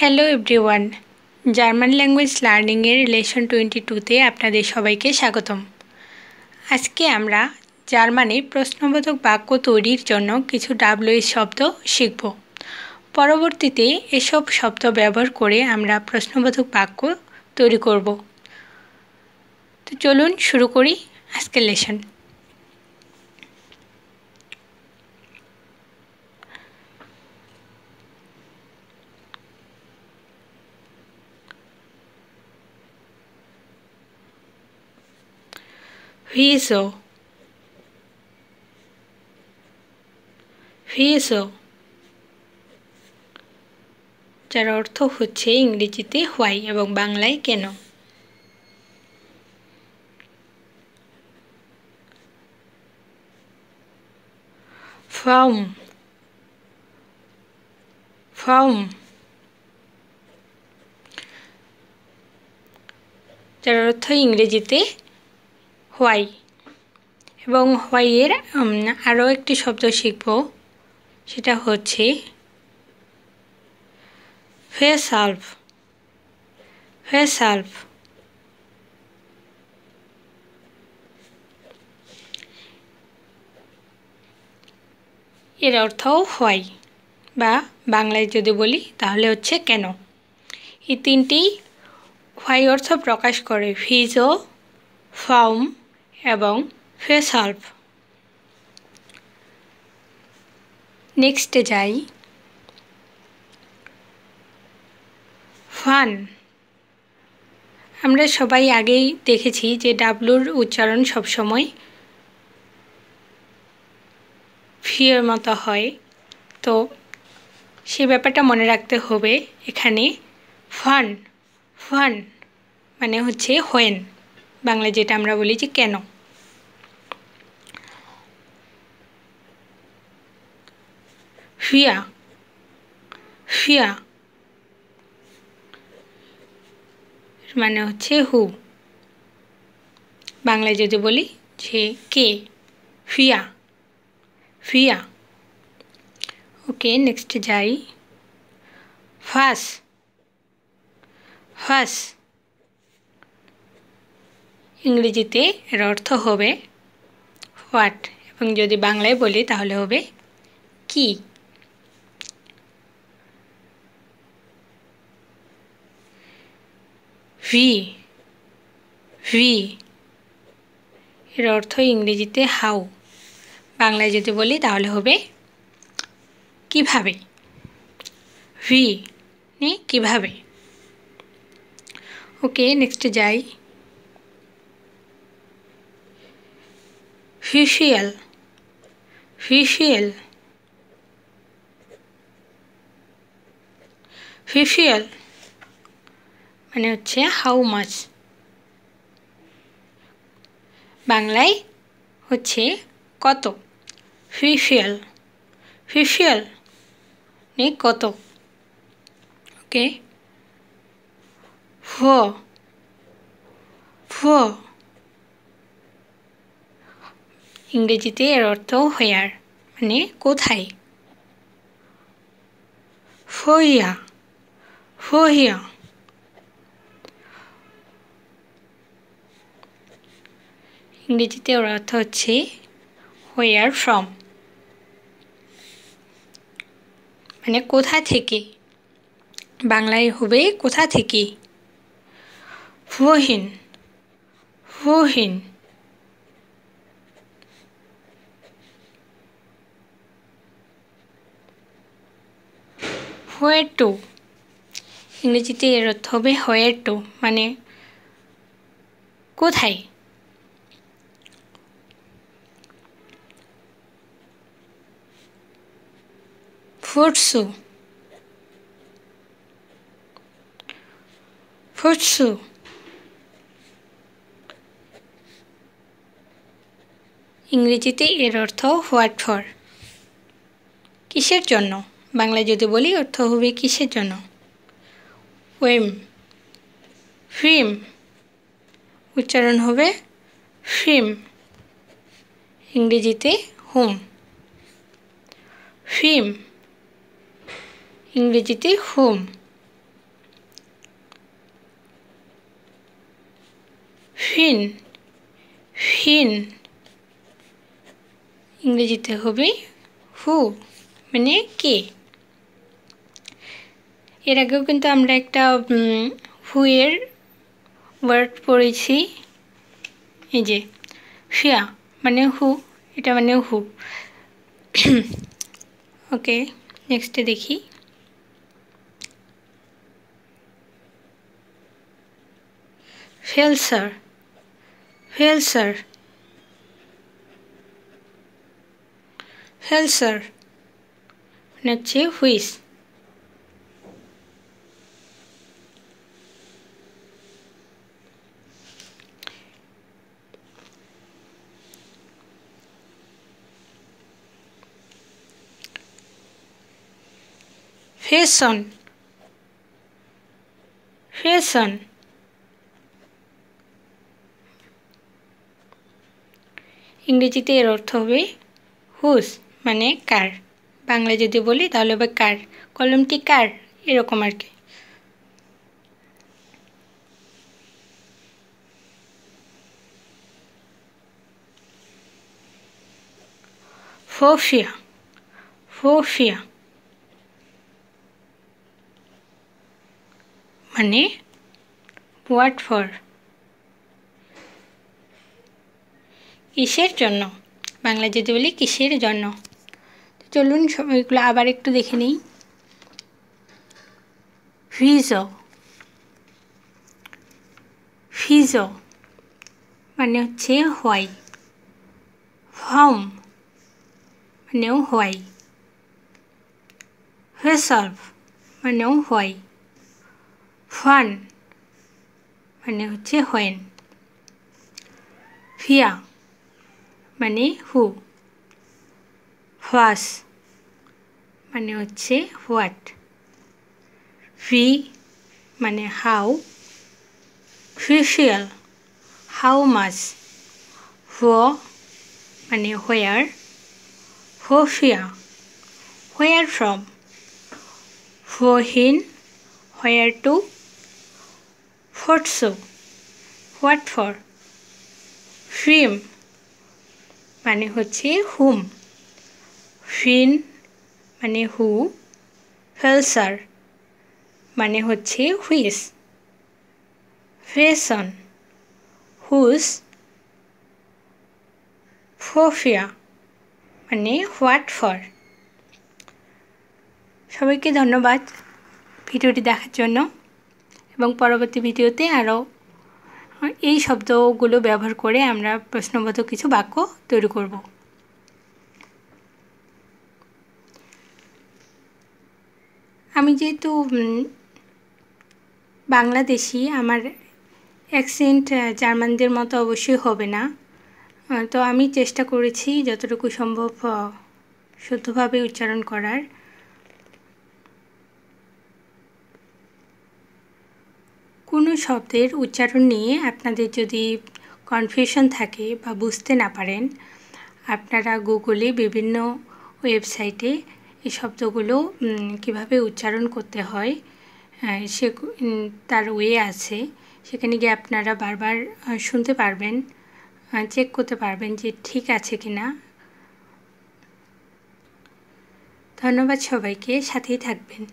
Hello everyone, German language লার্নিংয়ের lesson 22তে আপনাদের সবাইকে স্বাগতম। আজকে আমরা জার্মানে প্রশ্নবোধক বাক্য তৈরির জন্য কিছু ডাব্লিউএস শব্দ শিখব। পরবর্তীতে এসব শব্দ ব্যবহার করে আমরা প্রশ্নবোধক বাক্য তৈরি করব। তো চলুন শুরু করি আজকের লেসন। Wieso? Wieso? যার অর্থ হচ্ছে ইংরেজিতে হোয়াই এবং বাংলায় কেন। Warum? Warum? যার অর্থ ইংরেজিতে হোয়াই এবং হোয়াইয়ের আরও একটি শব্দ শিখব, সেটা হচ্ছে weshalb. weshalb এর অর্থ হোয়াই বা বাংলায় যদি বলি তাহলে হচ্ছে কেন। এই তিনটি হোয়াই অর্থ প্রকাশ করে, wieso, warum এবং weshalb। নেক্সটে যাই। ফান। আমরা সবাই আগেই দেখেছি যে ডাব্লুর উচ্চারণ সবসময় ফিয়ের মতো হয়, তো সে ব্যাপারটা মনে রাখতে হবে। এখানে ফান ফান মানে হচ্ছে হোয়েন, বাংলায় যেটা আমরা বলি যে কেন। ফিয়া ফিয়া মানে হচ্ছে হু, বাংলায় যদি বলি যে কে, ফিয়া ফিয়া। ওকে, নেক্সট যাই। ফাস ফাস ইংরেজিতে এর অর্থ হবে হোয়াট এবং যদি বাংলায় বলি তাহলে হবে কি। ভি ভি এর অর্থ ইংরেজিতে হাউ, বাংলায় যদি বলি তাহলে হবে কিভাবে। ভি নে কিভাবে। ওকে, নেক্সট যাই। ফিশিয়াল ফিশিয়াল ফিশিয়াল মানে হচ্ছে হাউ মাচ, বাংলায় হচ্ছে কত। ফিশিয়াল ফিশিয়াল নে কত। ওকে, ফো ফো ইংরেজিতে এর অর্থ হোয়ার মানে কোথায়। ফোহিয়া ফোহিয়া ইংরেজিতে ওর অর্থ হচ্ছে হোয়ার ফ্রম মানে কোথা থেকে, বাংলায় হবে কোথা থেকে। ফোহিন ফোহিন হোয়ার টু ইংরেজিতে এর অর্থ হবে হোয়ার টু মানে কোথায়। ফুটসু ফুটসু ইংরেজিতে এর অর্থ হোয়াট ফর কিসের জন্য, বাংলায় যদি বলি অর্থ হবে কিসের জন্য। ওয়েম ফ্রিম উচ্চারণ হবে ফ্রিম, ইংরেজিতে হোম। ফিম ইংরেজিতে হোম। ফিন, ফিন ইংরেজিতে হবে হু, মানে কে। এর আগেও কিন্তু আমরা একটা হু এর ওয়ার্ড পড়েছি, এই যে ফিয়া মানে হু, এটা মানে হু। ওকে, নেক্সটে দেখি। ফেলসার, ফেলসার, ফেলসার মানে হচ্ছে হুইস। ফেশন, ফেশন ইংরেজিতে এর অর্থ হবে হুস, মানে কার। বাংলায় যদি বলি তাহলে হবে কার, কলমটি কার, এরকম আর কি। ফোফিয়া, ফোফিয়া মানে হোয়াট ফর, কিসের জন্য। বাংলায় যদি বলি কিসের জন্য। চলুন এগুলো আবার একটু দেখে নিই। ফিজো, ফিজো মানে হচ্ছে হোয়াই, ফর্ম মানেও হোয়াই, হেসলভ মানেও হোয়াই, ফান মানে হচ্ছে হোয়েন, ফিয়া মানে হু, ফাস মানে হচ্ছে হোয়াট, ফি মানে হাউ, ফিশিয়াল হাউ মাচ, ফো মানে হোয়ার, ফোফিয়া হোয়ার ফ্রম, ফোহিন হোয়ার টু, ফোটসো হোয়াট ফর, ফিম মানে হচ্ছে হুম, ফিন মানে হু, ফেলসার মানে হচ্ছে হুইস, ফেশন হুস, ফোফিয়া মানে হোয়াট ফর। সবাইকে ধন্যবাদ ভিডিওটি দেখার জন্য, এবং পরবর্তী ভিডিওতে আরও এই শব্দগুলো ব্যবহার করে আমরা প্রশ্নবোধক কিছু বাক্য তৈরি করব। আমি যেহেতু বাংলাদেশি, আমার অ্যাকসেন্ট জার্মানদের মতো অবশ্যই হবে না, তো আমি চেষ্টা করেছি যতটুকু সম্ভব শুদ্ধভাবে উচ্চারণ করার। কোনো শব্দের উচ্চারণ নিয়ে আপনাদের যদি কনফিউশন থাকে বা বুঝতে না পারেন, আপনারা গুগলে বিভিন্ন ওয়েবসাইটে এই শব্দগুলো কীভাবে উচ্চারণ করতে হয় সে তার ওয়ে আছে, সেখানে গিয়ে আপনারা বারবার শুনতে পারবেন, চেক করতে পারবেন যে ঠিক আছে কি না। ধন্যবাদ সবাইকে, সাথেই থাকবেন।